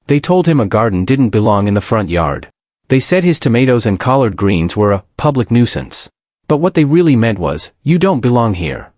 They told him a garden didn't belong in the front yard. They said his tomatoes and collard greens were a public nuisance. But what they really meant was, you don't belong here.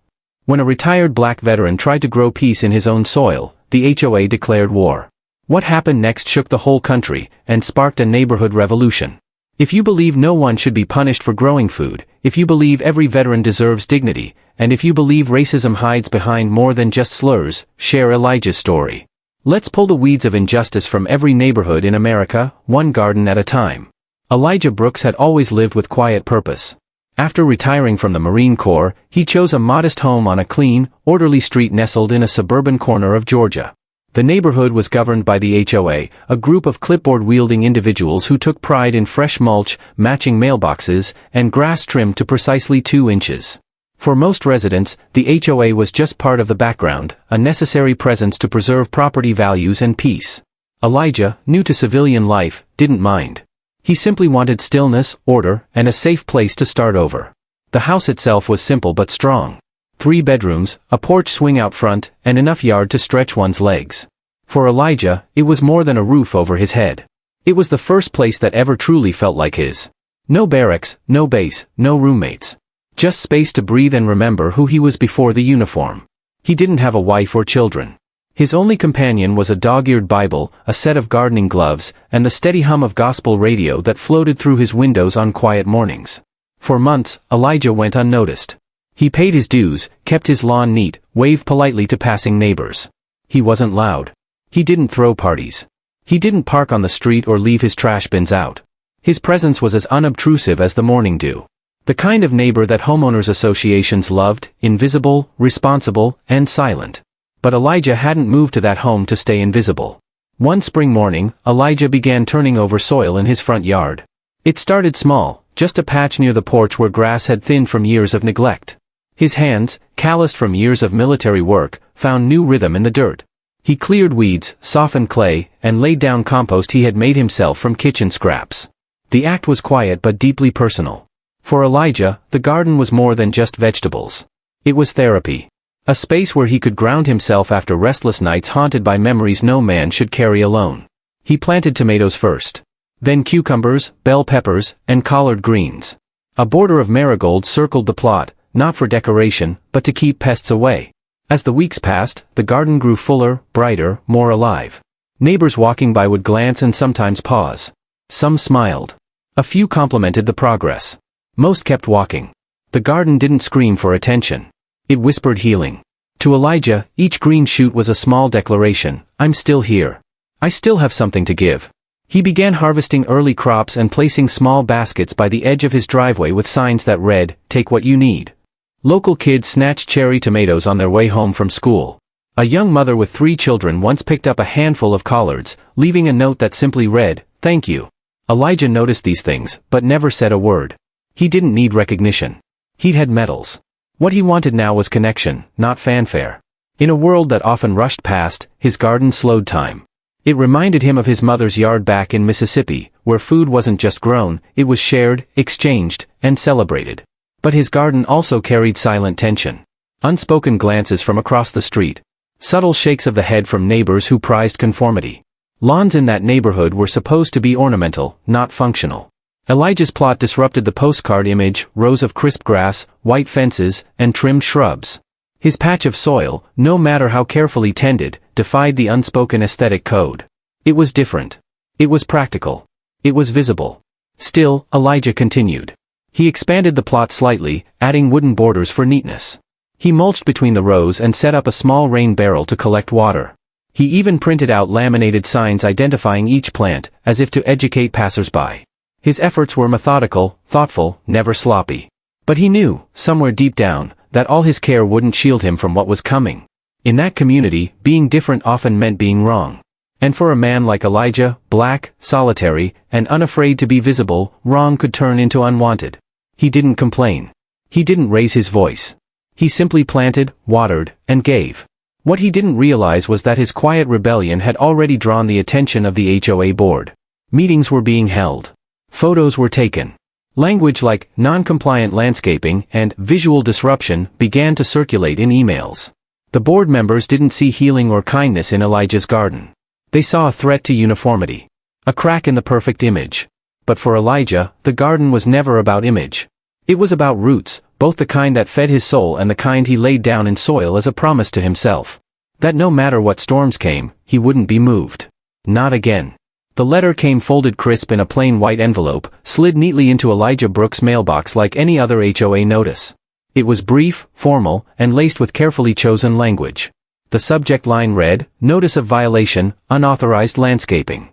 When a retired black veteran tried to grow peace in his own soil, the HOA declared war. What happened next shook the whole country, and sparked a neighborhood revolution. If you believe no one should be punished for growing food, if you believe every veteran deserves dignity, and if you believe racism hides behind more than just slurs, share Elijah's story. Let's pull the weeds of injustice from every neighborhood in America, one garden at a time. Elijah Brooks had always lived with quiet purpose. After retiring from the Marine Corps, he chose a modest home on a clean, orderly street nestled in a suburban corner of Georgia. The neighborhood was governed by the HOA, a group of clipboard-wielding individuals who took pride in fresh mulch, matching mailboxes, and grass trimmed to precisely 2 inches. For most residents, the HOA was just part of the background, a necessary presence to preserve property values and peace. Elijah, new to civilian life, didn't mind. He simply wanted stillness, order, and a safe place to start over. The house itself was simple but strong. 3 bedrooms, a porch swing out front, and enough yard to stretch one's legs. For Elijah, it was more than a roof over his head. It was the first place that ever truly felt like his. No barracks, no base, no roommates. Just space to breathe and remember who he was before the uniform. He didn't have a wife or children. His only companion was a dog-eared Bible, a set of gardening gloves, and the steady hum of gospel radio that floated through his windows on quiet mornings. For months, Elijah went unnoticed. He paid his dues, kept his lawn neat, waved politely to passing neighbors. He wasn't loud. He didn't throw parties. He didn't park on the street or leave his trash bins out. His presence was as unobtrusive as the morning dew. The kind of neighbor that homeowners associations loved, invisible, responsible, and silent. But Elijah hadn't moved to that home to stay invisible. One spring morning, Elijah began turning over soil in his front yard. It started small, just a patch near the porch where grass had thinned from years of neglect. His hands, calloused from years of military work, found new rhythm in the dirt. He cleared weeds, softened clay, and laid down compost he had made himself from kitchen scraps. The act was quiet but deeply personal. For Elijah, the garden was more than just vegetables. It was therapy. A space where he could ground himself after restless nights haunted by memories no man should carry alone. He planted tomatoes first. Then cucumbers, bell peppers, and collard greens. A border of marigolds circled the plot, not for decoration, but to keep pests away. As the weeks passed, the garden grew fuller, brighter, more alive. Neighbors walking by would glance and sometimes pause. Some smiled. A few complimented the progress. Most kept walking. The garden didn't scream for attention. It whispered healing. To Elijah, each green shoot was a small declaration, I'm still here. I still have something to give. He began harvesting early crops and placing small baskets by the edge of his driveway with signs that read, take what you need. Local kids snatched cherry tomatoes on their way home from school. A young mother with 3 children once picked up a handful of collards, leaving a note that simply read, thank you. Elijah noticed these things, but never said a word. He didn't need recognition. He'd had medals. What he wanted now was connection, not fanfare. In a world that often rushed past, his garden slowed time. It reminded him of his mother's yard back in Mississippi, where food wasn't just grown, it was shared, exchanged, and celebrated. But his garden also carried silent tension. Unspoken glances from across the street. Subtle shakes of the head from neighbors who prized conformity. Lawns in that neighborhood were supposed to be ornamental, not functional. Elijah's plot disrupted the postcard image, rows of crisp grass, white fences, and trimmed shrubs. His patch of soil, no matter how carefully tended, defied the unspoken aesthetic code. It was different. It was practical. It was visible. Still, Elijah continued. He expanded the plot slightly, adding wooden borders for neatness. He mulched between the rows and set up a small rain barrel to collect water. He even printed out laminated signs identifying each plant, as if to educate passersby. His efforts were methodical, thoughtful, never sloppy. But he knew, somewhere deep down, that all his care wouldn't shield him from what was coming. In that community, being different often meant being wrong. And for a man like Elijah, black, solitary, and unafraid to be visible, wrong could turn into unwanted. He didn't complain. He didn't raise his voice. He simply planted, watered, and gave. What he didn't realize was that his quiet rebellion had already drawn the attention of the HOA board. Meetings were being held. Photos were taken. Language like non-compliant landscaping and visual disruption began to circulate in emails. The board members didn't see healing or kindness in Elijah's garden. They saw a threat to uniformity. A crack in the perfect image. But for Elijah, the garden was never about image. It was about roots, both the kind that fed his soul and the kind he laid down in soil as a promise to himself. That no matter what storms came, he wouldn't be moved. Not again. The letter came folded crisp in a plain white envelope, slid neatly into Elijah Brooks' mailbox like any other HOA notice. It was brief, formal, and laced with carefully chosen language. The subject line read, "Notice of violation, unauthorized landscaping."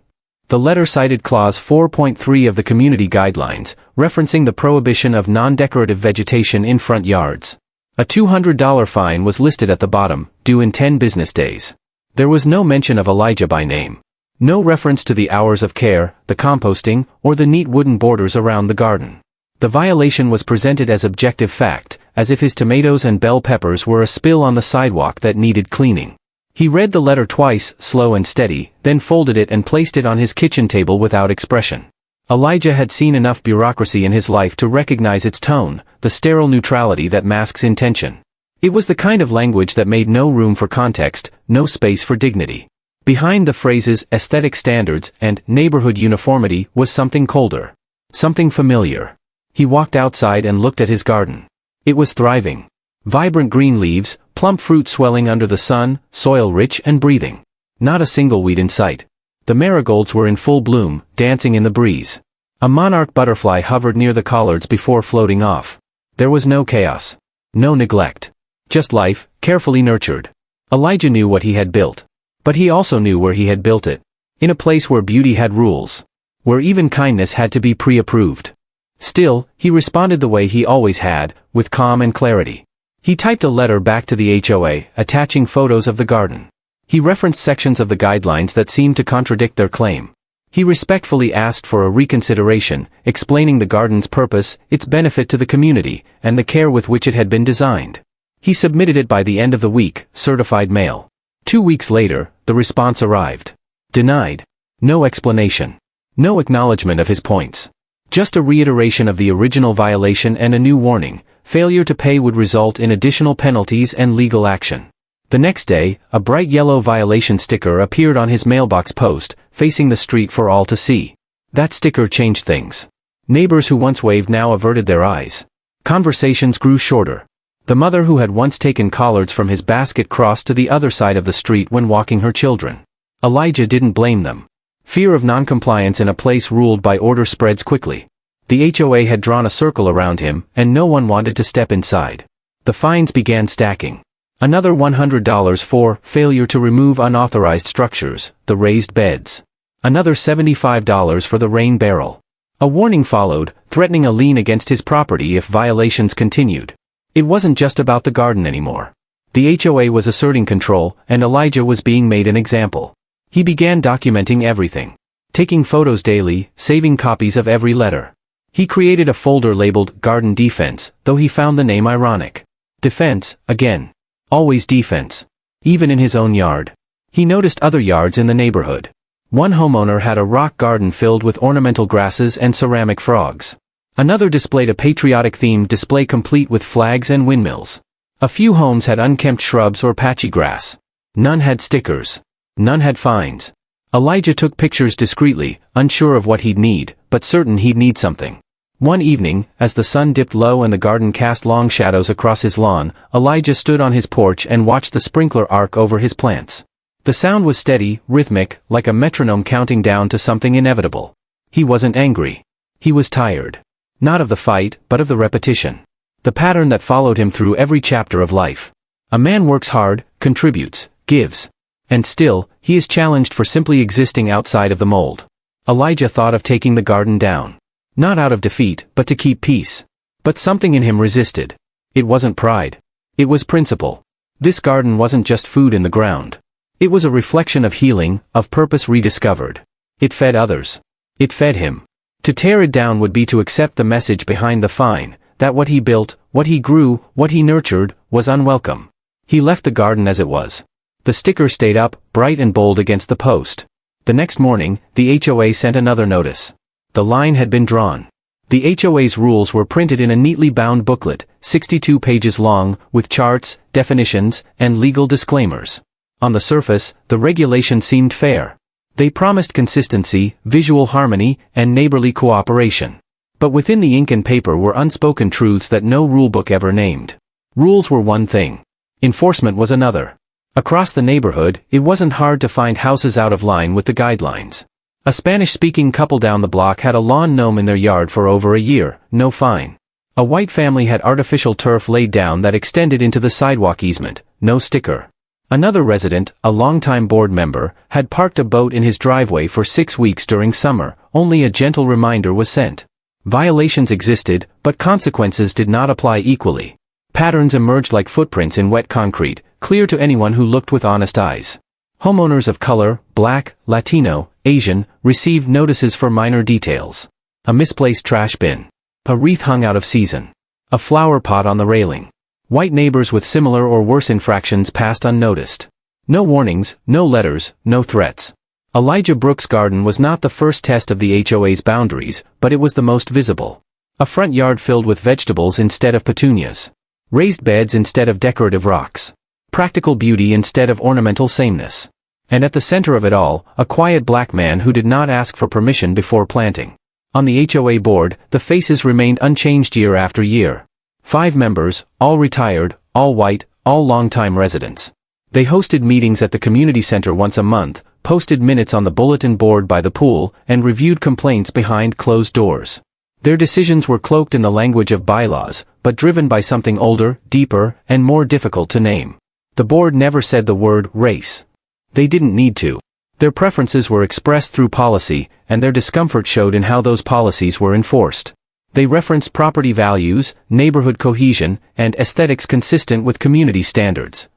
The letter cited Clause 4.3 of the Community Guidelines, referencing the prohibition of non-decorative vegetation in front yards. A $200 fine was listed at the bottom, due in 10 business days. There was no mention of Elijah by name. No reference to the hours of care, the composting, or the neat wooden borders around the garden. The violation was presented as objective fact, as if his tomatoes and bell peppers were a spill on the sidewalk that needed cleaning. He read the letter twice, slow and steady, then folded it and placed it on his kitchen table without expression. Elijah had seen enough bureaucracy in his life to recognize its tone, the sterile neutrality that masks intention. It was the kind of language that made no room for context, no space for dignity. Behind the phrases aesthetic standards and neighborhood uniformity was something colder. Something familiar. He walked outside and looked at his garden. It was thriving. Vibrant green leaves, plump fruit swelling under the sun, soil rich and breathing. Not a single weed in sight. The marigolds were in full bloom, dancing in the breeze. A monarch butterfly hovered near the collards before floating off. There was no chaos. No neglect. Just life, carefully nurtured. Elijah knew what he had built. But he also knew where he had built it. In a place where beauty had rules. Where even kindness had to be pre-approved. Still, he responded the way he always had, with calm and clarity. He typed a letter back to the HOA, attaching photos of the garden. He referenced sections of the guidelines that seemed to contradict their claim. He respectfully asked for a reconsideration, explaining the garden's purpose, its benefit to the community, and the care with which it had been designed. He submitted it by the end of the week, certified mail. 2 weeks later, the response arrived. Denied. No explanation. No acknowledgement of his points. Just a reiteration of the original violation and a new warning: failure to pay would result in additional penalties and legal action. The next day, a bright yellow violation sticker appeared on his mailbox post, facing the street for all to see. That sticker changed things. Neighbors who once waved now averted their eyes. Conversations grew shorter. The mother who had once taken collards from his basket crossed to the other side of the street when walking her children. Elijah didn't blame them. Fear of noncompliance in a place ruled by order spreads quickly. The HOA had drawn a circle around him, and no one wanted to step inside. The fines began stacking. Another $100 for failure to remove unauthorized structures, the raised beds. Another $75 for the rain barrel. A warning followed, threatening a lien against his property if violations continued. It wasn't just about the garden anymore. The HOA was asserting control, and Elijah was being made an example. He began documenting everything. Taking photos daily, saving copies of every letter. He created a folder labeled Garden Defense, though he found the name ironic. Defense, again. Always defense. Even in his own yard. He noticed other yards in the neighborhood. One homeowner had a rock garden filled with ornamental grasses and ceramic frogs. Another displayed a patriotic-themed display complete with flags and windmills. A few homes had unkempt shrubs or patchy grass. None had stickers. None had fines. Elijah took pictures discreetly, unsure of what he'd need, but certain he'd need something. One evening, as the sun dipped low and the garden cast long shadows across his lawn, Elijah stood on his porch and watched the sprinkler arc over his plants. The sound was steady, rhythmic, like a metronome counting down to something inevitable. He wasn't angry. He was tired. Not of the fight, but of the repetition. The pattern that followed him through every chapter of life. A man works hard, contributes, gives. And still, he is challenged for simply existing outside of the mold. Elijah thought of taking the garden down. Not out of defeat, but to keep peace. But something in him resisted. It wasn't pride. It was principle. This garden wasn't just food in the ground. It was a reflection of healing, of purpose rediscovered. It fed others. It fed him. To tear it down would be to accept the message behind the fine, that what he built, what he grew, what he nurtured, was unwelcome. He left the garden as it was. The sticker stayed up, bright and bold against the post. The next morning, the HOA sent another notice. The line had been drawn. The HOA's rules were printed in a neatly bound booklet, 62 pages long, with charts, definitions, and legal disclaimers. On the surface, the regulation seemed fair. They promised consistency, visual harmony, and neighborly cooperation. But within the ink and paper were unspoken truths that no rulebook ever named. Rules were one thing. Enforcement was another. Across the neighborhood, it wasn't hard to find houses out of line with the guidelines. A Spanish-speaking couple down the block had a lawn gnome in their yard for over a year, no fine. A white family had artificial turf laid down that extended into the sidewalk easement, no sticker. Another resident, a longtime board member, had parked a boat in his driveway for 6 weeks during summer, only a gentle reminder was sent. Violations existed, but consequences did not apply equally. Patterns emerged like footprints in wet concrete, clear to anyone who looked with honest eyes. Homeowners of color, Black, Latino, Asian, received notices for minor details. A misplaced trash bin. A wreath hung out of season. A flower pot on the railing. White neighbors with similar or worse infractions passed unnoticed. No warnings, no letters, no threats. Elijah Brooks' garden was not the first test of the HOA's boundaries, but it was the most visible. A front yard filled with vegetables instead of petunias. Raised beds instead of decorative rocks. Practical beauty instead of ornamental sameness. And at the center of it all, a quiet black man who did not ask for permission before planting. On the HOA board, the faces remained unchanged year after year. 5 members, all retired, all white, all longtime residents. They hosted meetings at the community center once a month, posted minutes on the bulletin board by the pool, and reviewed complaints behind closed doors. Their decisions were cloaked in the language of bylaws, but driven by something older, deeper, and more difficult to name. The board never said the word race. They didn't need to. Their preferences were expressed through policy, and their discomfort showed in how those policies were enforced. They referenced property values, neighborhood cohesion, and aesthetics consistent with community standards.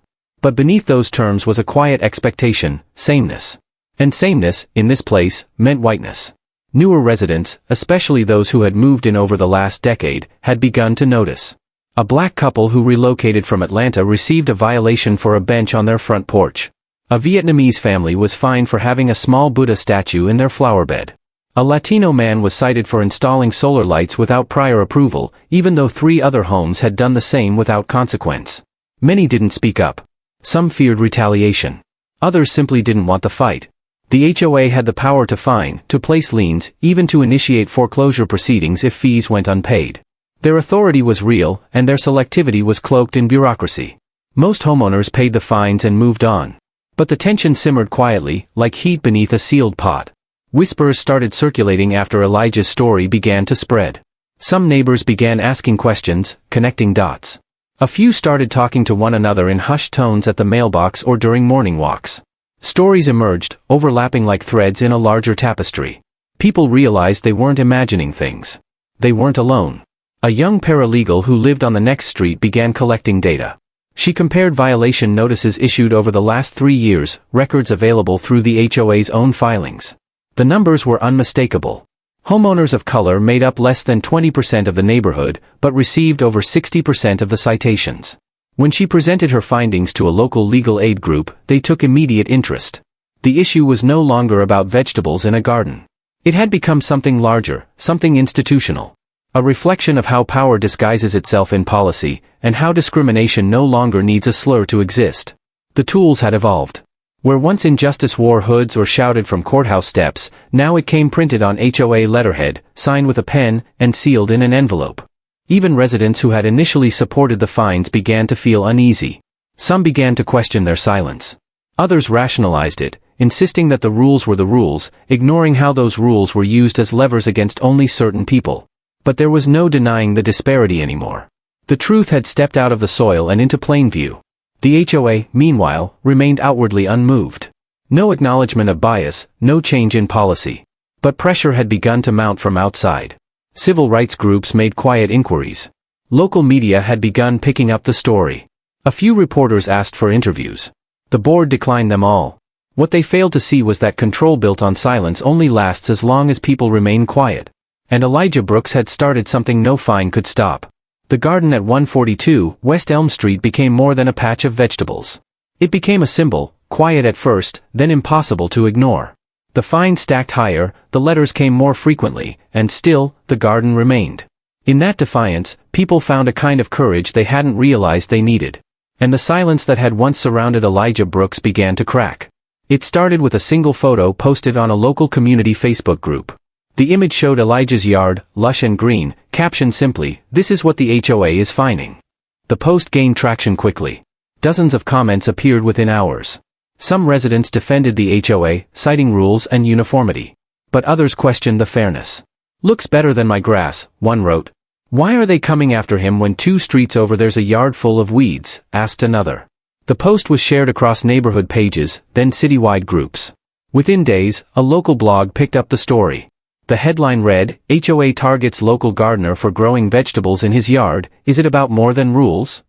But beneath those terms was a quiet expectation, sameness. And sameness, in this place, meant whiteness. Newer residents, especially those who had moved in over the last decade, had begun to notice. A black couple who relocated from Atlanta received a violation for a bench on their front porch. A Vietnamese family was fined for having a small Buddha statue in their flower bed. A Latino man was cited for installing solar lights without prior approval, even though 3 other homes had done the same without consequence. Many didn't speak up. Some feared retaliation. Others simply didn't want the fight. The HOA had the power to fine, to place liens, even to initiate foreclosure proceedings if fees went unpaid. Their authority was real, and their selectivity was cloaked in bureaucracy. Most homeowners paid the fines and moved on. But the tension simmered quietly, like heat beneath a sealed pot. Whispers started circulating after Elijah's story began to spread. Some neighbors began asking questions, connecting dots. A few started talking to one another in hushed tones at the mailbox or during morning walks. Stories emerged, overlapping like threads in a larger tapestry. People realized they weren't imagining things. They weren't alone. A young paralegal who lived on the next street began collecting data. She compared violation notices issued over the last 3 years, records available through the HOA's own filings. The numbers were unmistakable. Homeowners of color made up less than 20% of the neighborhood, but received over 60% of the citations. When she presented her findings to a local legal aid group, they took immediate interest. The issue was no longer about vegetables in a garden. It had become something larger, something institutional. A reflection of how power disguises itself in policy, and how discrimination no longer needs a slur to exist. The tools had evolved. Where once injustice wore hoods or shouted from courthouse steps, now it came printed on HOA letterhead, signed with a pen, and sealed in an envelope. Even residents who had initially supported the fines began to feel uneasy. Some began to question their silence. Others rationalized it, insisting that the rules were the rules, ignoring how those rules were used as levers against only certain people. But there was no denying the disparity anymore. The truth had stepped out of the soil and into plain view. The HOA, meanwhile, remained outwardly unmoved. No acknowledgement of bias, no change in policy. But pressure had begun to mount from outside. Civil rights groups made quiet inquiries. Local media had begun picking up the story. A few reporters asked for interviews. The board declined them all. What they failed to see was that control built on silence only lasts as long as people remain quiet. And Elijah Brooks had started something no fine could stop. The garden at 142 West Elm Street became more than a patch of vegetables. It became a symbol, quiet at first, then impossible to ignore. The fines stacked higher, the letters came more frequently, and still, the garden remained. In that defiance, people found a kind of courage they hadn't realized they needed. And the silence that had once surrounded Elijah Brooks began to crack. It started with a single photo posted on a local community Facebook group. The image showed Elijah's yard, lush and green, captioned simply, "This is what the HOA is finding." The post gained traction quickly. Dozens of comments appeared within hours. Some residents defended the HOA, citing rules and uniformity. But others questioned the fairness. "Looks better than my grass," one wrote. "Why are they coming after him when 2 streets over there's a yard full of weeds?" asked another. The post was shared across neighborhood pages, then citywide groups. Within days, a local blog picked up the story. The headline read, "HOA targets local gardener for growing vegetables in his yard, is it about more than rules?"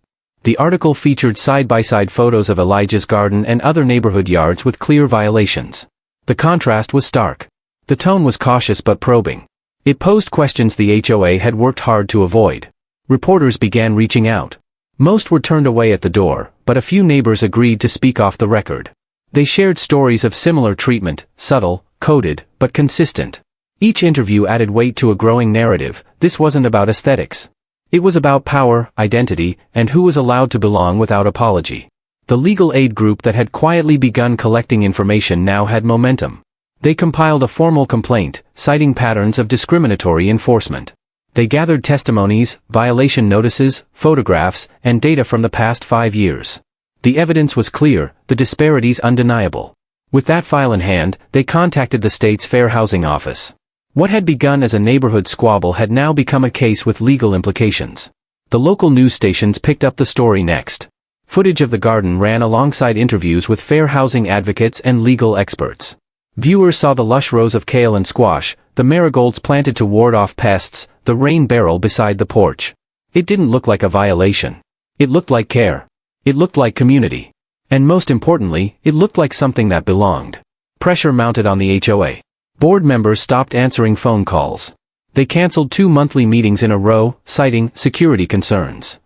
The article featured side-by-side photos of Elijah's garden and other neighborhood yards with clear violations. The contrast was stark. The tone was cautious but probing. It posed questions the HOA had worked hard to avoid. Reporters began reaching out. Most were turned away at the door, but a few neighbors agreed to speak off the record. They shared stories of similar treatment, subtle, coded, but consistent. Each interview added weight to a growing narrative. This wasn't about aesthetics. It was about power, identity, and who was allowed to belong without apology. The legal aid group that had quietly begun collecting information now had momentum. They compiled a formal complaint, citing patterns of discriminatory enforcement. They gathered testimonies, violation notices, photographs, and data from the past 5 years. The evidence was clear, the disparities undeniable. With that file in hand, they contacted the state's Fair Housing Office. What had begun as a neighborhood squabble had now become a case with legal implications. The local news stations picked up the story next. Footage of the garden ran alongside interviews with fair housing advocates and legal experts. Viewers saw the lush rows of kale and squash, the marigolds planted to ward off pests, the rain barrel beside the porch. It didn't look like a violation. It looked like care. It looked like community. And most importantly, it looked like something that belonged. Pressure mounted on the HOA. Board members stopped answering phone calls. They canceled 2 monthly meetings in a row, citing security concerns.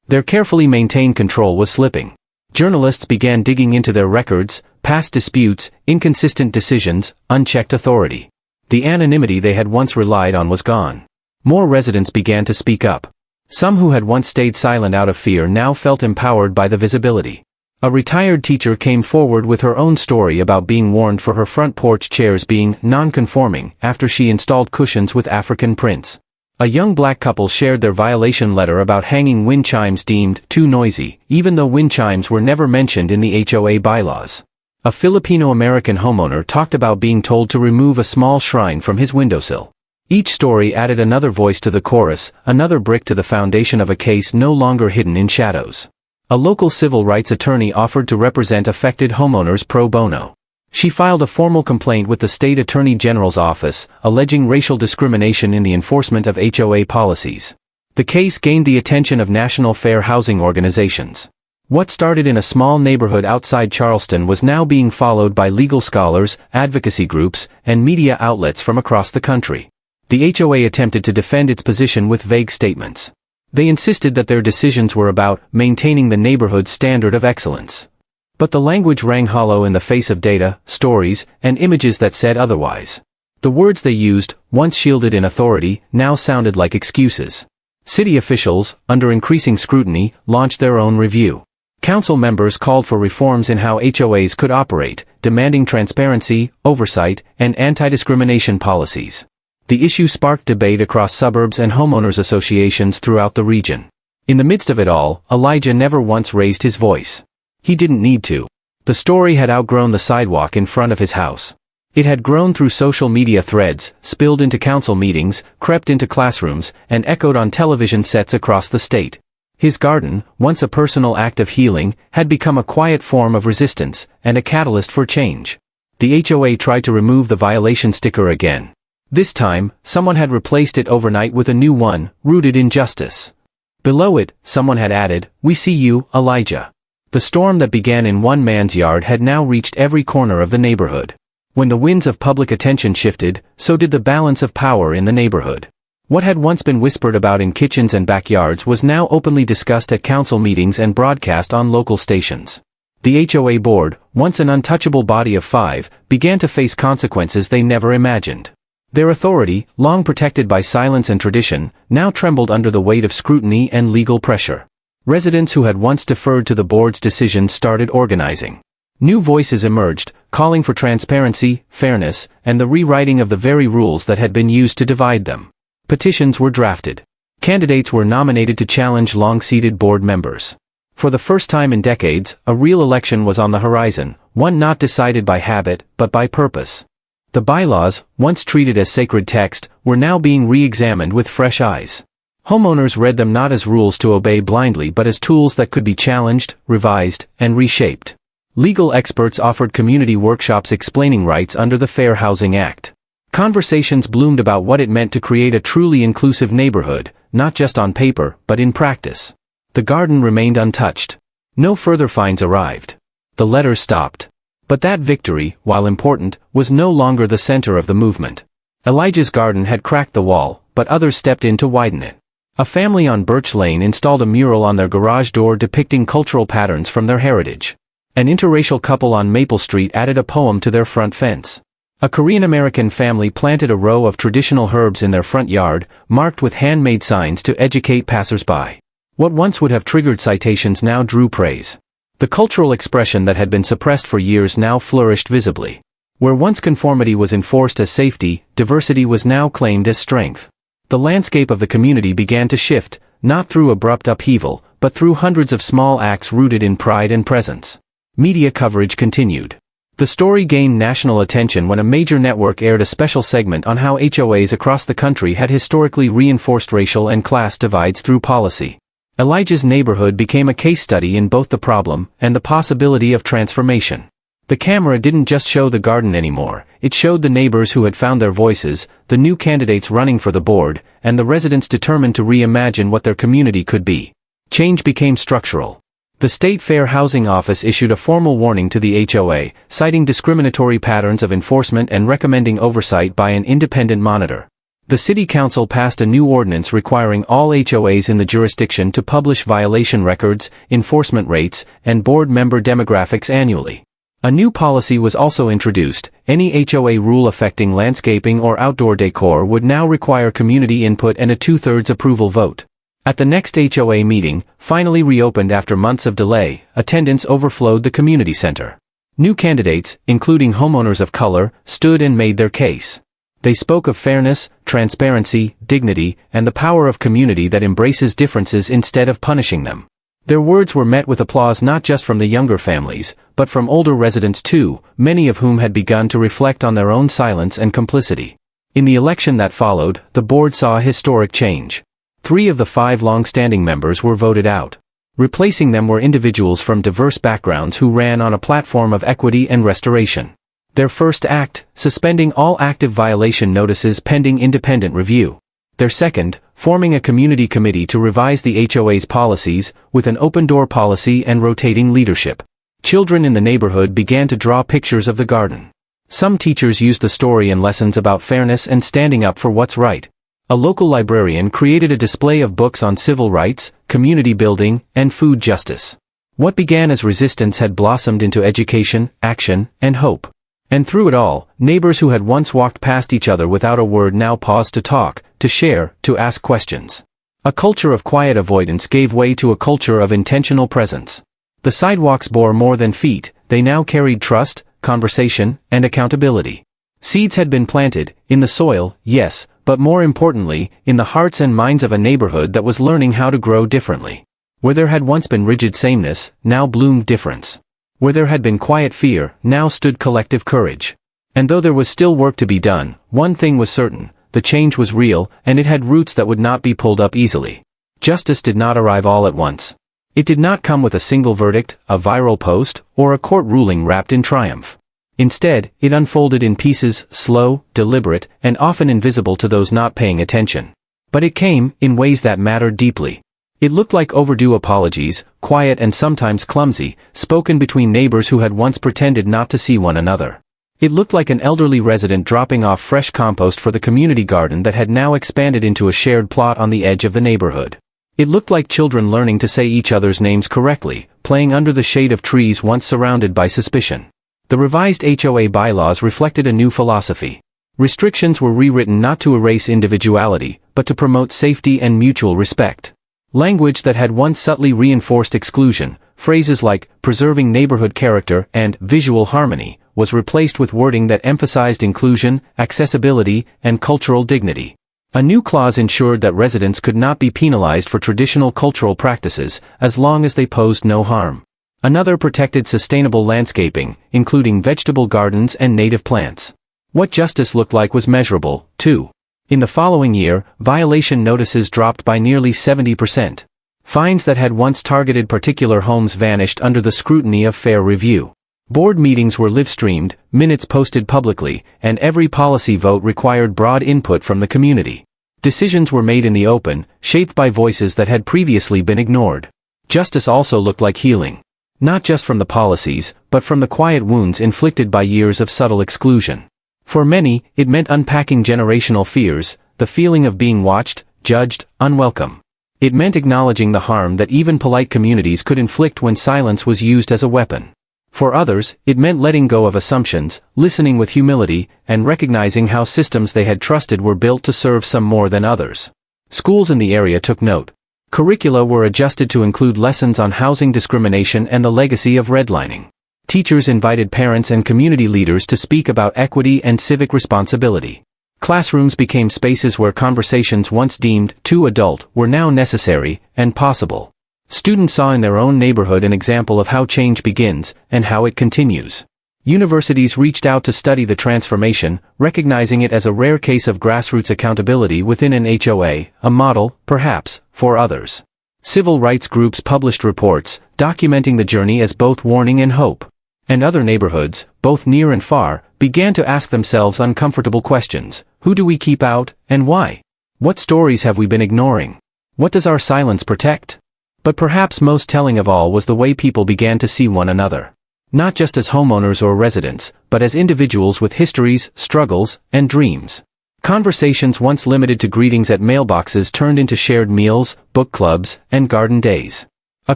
Their carefully maintained control was slipping. Journalists began digging into their records, past disputes, inconsistent decisions, unchecked authority. The anonymity they had once relied on was gone. More residents began to speak up. Some who had once stayed silent out of fear now felt empowered by the visibility. A retired teacher came forward with her own story about being warned for her front porch chairs being non-conforming after she installed cushions with African prints. A young black couple shared their violation letter about hanging wind chimes deemed too noisy, even though wind chimes were never mentioned in the HOA bylaws. A Filipino-American homeowner talked about being told to remove a small shrine from his windowsill. Each story added another voice to the chorus, another brick to the foundation of a case no longer hidden in shadows. A local civil rights attorney offered to represent affected homeowners pro bono. She filed a formal complaint with the state attorney general's office, alleging racial discrimination in the enforcement of HOA policies. The case gained the attention of national fair housing organizations. What started in a small neighborhood outside Charleston was now being followed by legal scholars, advocacy groups, and media outlets from across the country. The HOA attempted to defend its position with vague statements. They insisted that their decisions were about maintaining the neighborhood's standard of excellence. But the language rang hollow in the face of data, stories, and images that said otherwise. The words they used, once shielded in authority, now sounded like excuses. City officials, under increasing scrutiny, launched their own review. Council members called for reforms in how HOAs could operate, demanding transparency, oversight, and anti-discrimination policies. The issue sparked debate across suburbs and homeowners associations throughout the region. In the midst of it all, Elijah never once raised his voice. He didn't need to. The story had outgrown the sidewalk in front of his house. It had grown through social media threads, spilled into council meetings, crept into classrooms, and echoed on television sets across the state. His garden, once a personal act of healing, had become a quiet form of resistance, and a catalyst for change. The HOA tried to remove the violation sticker again. This time, someone had replaced it overnight with a new one, rooted in justice. Below it, someone had added, "We see you, Elijah." The storm that began in one man's yard had now reached every corner of the neighborhood. When the winds of public attention shifted, so did the balance of power in the neighborhood. What had once been whispered about in kitchens and backyards was now openly discussed at council meetings and broadcast on local stations. The HOA board, once an untouchable body of 5, began to face consequences they never imagined. Their authority, long protected by silence and tradition, now trembled under the weight of scrutiny and legal pressure. Residents who had once deferred to the board's decisions started organizing. New voices emerged, calling for transparency, fairness, and the rewriting of the very rules that had been used to divide them. Petitions were drafted. Candidates were nominated to challenge long-seated board members. For the first time in decades, a real election was on the horizon, one not decided by habit, but by purpose. The bylaws, once treated as sacred text, were now being re-examined with fresh eyes. Homeowners read them not as rules to obey blindly but as tools that could be challenged, revised, and reshaped. Legal experts offered community workshops explaining rights under the Fair Housing Act. Conversations bloomed about what it meant to create a truly inclusive neighborhood, not just on paper, but in practice. The garden remained untouched. No further fines arrived. The letters stopped. But that victory, while important, was no longer the center of the movement. Elijah's garden had cracked the wall, but others stepped in to widen it. A family on Birch Lane installed a mural on their garage door depicting cultural patterns from their heritage. An interracial couple on Maple Street added a poem to their front fence. A Korean-American family planted a row of traditional herbs in their front yard, marked with handmade signs to educate passers-by. What once would have triggered citations now drew praise. The cultural expression that had been suppressed for years now flourished visibly. Where once conformity was enforced as safety, diversity was now claimed as strength. The landscape of the community began to shift, not through abrupt upheaval, but through hundreds of small acts rooted in pride and presence. Media coverage continued. The story gained national attention when a major network aired a special segment on how HOAs across the country had historically reinforced racial and class divides through policy. Elijah's neighborhood became a case study in both the problem and the possibility of transformation. The camera didn't just show the garden anymore, it showed the neighbors who had found their voices, the new candidates running for the board, and the residents determined to reimagine what their community could be. Change became structural. The State Fair Housing Office issued a formal warning to the HOA, citing discriminatory patterns of enforcement and recommending oversight by an independent monitor. The City Council passed a new ordinance requiring all HOAs in the jurisdiction to publish violation records, enforcement rates, and board member demographics annually. A new policy was also introduced. Any HOA rule affecting landscaping or outdoor decor would now require community input and a 2/3 approval vote. At the next HOA meeting, finally reopened after months of delay, attendance overflowed the community center. New candidates, including homeowners of color, stood and made their case. They spoke of fairness, transparency, dignity, and the power of community that embraces differences instead of punishing them. Their words were met with applause not just from the younger families, but from older residents too, many of whom had begun to reflect on their own silence and complicity. In the election that followed, the board saw a historic change. 3 of the 5 long-standing members were voted out. Replacing them were individuals from diverse backgrounds who ran on a platform of equity and restoration. Their first act, suspending all active violation notices pending independent review. Their second, forming a community committee to revise the HOA's policies, with an open-door policy and rotating leadership. Children in the neighborhood began to draw pictures of the garden. Some teachers used the story in lessons about fairness and standing up for what's right. A local librarian created a display of books on civil rights, community building, and food justice. What began as resistance had blossomed into education, action, and hope. And through it all, neighbors who had once walked past each other without a word now paused to talk, to share, to ask questions. A culture of quiet avoidance gave way to a culture of intentional presence. The sidewalks bore more than feet, they now carried trust, conversation, and accountability. Seeds had been planted, in the soil, yes, but more importantly, in the hearts and minds of a neighborhood that was learning how to grow differently. Where there had once been rigid sameness, now bloomed difference. Where there had been quiet fear, now stood collective courage. And though there was still work to be done, one thing was certain, the change was real, and it had roots that would not be pulled up easily. Justice did not arrive all at once. It did not come with a single verdict, a viral post, or a court ruling wrapped in triumph. Instead, it unfolded in pieces, slow, deliberate, and often invisible to those not paying attention. But it came, in ways that mattered deeply. It looked like overdue apologies, quiet and sometimes clumsy, spoken between neighbors who had once pretended not to see one another. It looked like an elderly resident dropping off fresh compost for the community garden that had now expanded into a shared plot on the edge of the neighborhood. It looked like children learning to say each other's names correctly, playing under the shade of trees once surrounded by suspicion. The revised HOA bylaws reflected a new philosophy. Restrictions were rewritten not to erase individuality, but to promote safety and mutual respect. Language that had once subtly reinforced exclusion, phrases like preserving neighborhood character and visual harmony, was replaced with wording that emphasized inclusion, accessibility, and cultural dignity. A new clause ensured that residents could not be penalized for traditional cultural practices, as long as they posed no harm. Another protected sustainable landscaping, including vegetable gardens and native plants. What justice looked like was measurable, too. In the following year, violation notices dropped by nearly 70%. Fines that had once targeted particular homes vanished under the scrutiny of fair review. Board meetings were live-streamed, minutes posted publicly, and every policy vote required broad input from the community. Decisions were made in the open, shaped by voices that had previously been ignored. Justice also looked like healing. Not just from the policies, but from the quiet wounds inflicted by years of subtle exclusion. For many, it meant unpacking generational fears, the feeling of being watched, judged, unwelcome. It meant acknowledging the harm that even polite communities could inflict when silence was used as a weapon. For others, it meant letting go of assumptions, listening with humility, and recognizing how systems they had trusted were built to serve some more than others. Schools in the area took note. Curricula were adjusted to include lessons on housing discrimination and the legacy of redlining. Teachers invited parents and community leaders to speak about equity and civic responsibility. Classrooms became spaces where conversations once deemed too adult were now necessary and possible. Students saw in their own neighborhood an example of how change begins and how it continues. Universities reached out to study the transformation, recognizing it as a rare case of grassroots accountability within an HOA, a model, perhaps, for others. Civil rights groups published reports, documenting the journey as both warning and hope. And other neighborhoods, both near and far, began to ask themselves uncomfortable questions. Who do we keep out, and why? What stories have we been ignoring? What does our silence protect? But perhaps most telling of all was the way people began to see one another. Not just as homeowners or residents, but as individuals with histories, struggles, and dreams. Conversations once limited to greetings at mailboxes turned into shared meals, book clubs, and garden days. A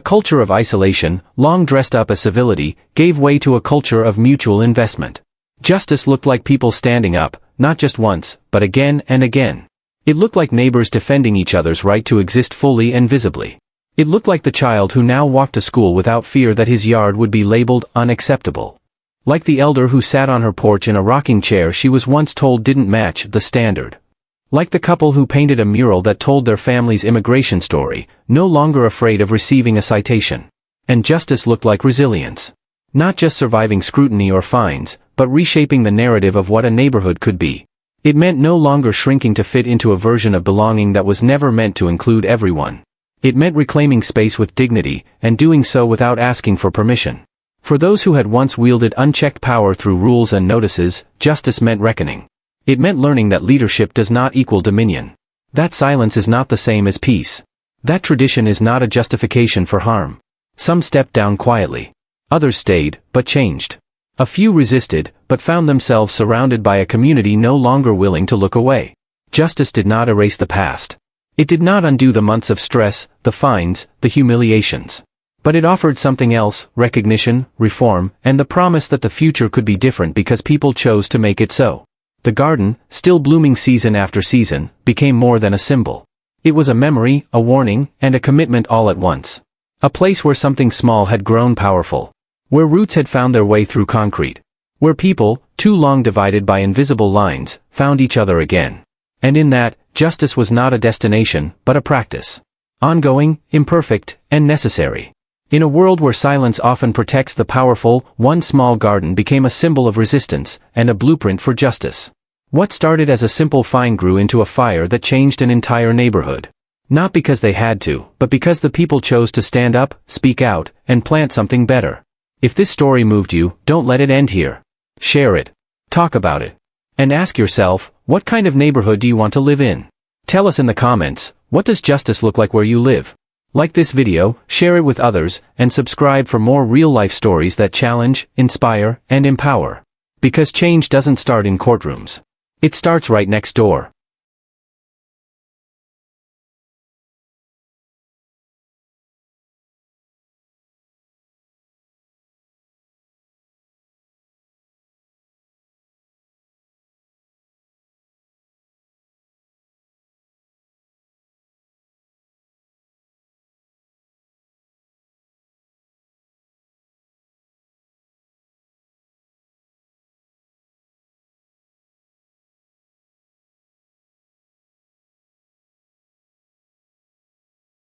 culture of isolation, long dressed up as civility, gave way to a culture of mutual investment. Justice looked like people standing up, not just once, but again and again. It looked like neighbors defending each other's right to exist fully and visibly. It looked like the child who now walked to school without fear that his yard would be labeled unacceptable. Like the elder who sat on her porch in a rocking chair she was once told didn't match the standard. Like the couple who painted a mural that told their family's immigration story, no longer afraid of receiving a citation. And justice looked like resilience. Not just surviving scrutiny or fines, but reshaping the narrative of what a neighborhood could be. It meant no longer shrinking to fit into a version of belonging that was never meant to include everyone. It meant reclaiming space with dignity, and doing so without asking for permission. For those who had once wielded unchecked power through rules and notices, justice meant reckoning. It meant learning that leadership does not equal dominion. That silence is not the same as peace. That tradition is not a justification for harm. Some stepped down quietly. Others stayed, but changed. A few resisted, but found themselves surrounded by a community no longer willing to look away. Justice did not erase the past. It did not undo the months of stress, the fines, the humiliations. But it offered something else: recognition, reform, and the promise that the future could be different because people chose to make it so. The garden, still blooming season after season, became more than a symbol. It was a memory, a warning, and a commitment all at once. A place where something small had grown powerful. Where roots had found their way through concrete. Where people, too long divided by invisible lines, found each other again. And in that, justice was not a destination, but a practice. Ongoing, imperfect, and necessary. In a world where silence often protects the powerful, one small garden became a symbol of resistance, and a blueprint for justice. What started as a simple fine grew into a fire that changed an entire neighborhood. Not because they had to, but because the people chose to stand up, speak out, and plant something better. If this story moved you, don't let it end here. Share it. Talk about it. And ask yourself, what kind of neighborhood do you want to live in? Tell us in the comments, what does justice look like where you live? Like this video, share it with others, and subscribe for more real-life stories that challenge, inspire, and empower. Because change doesn't start in courtrooms. It starts right next door.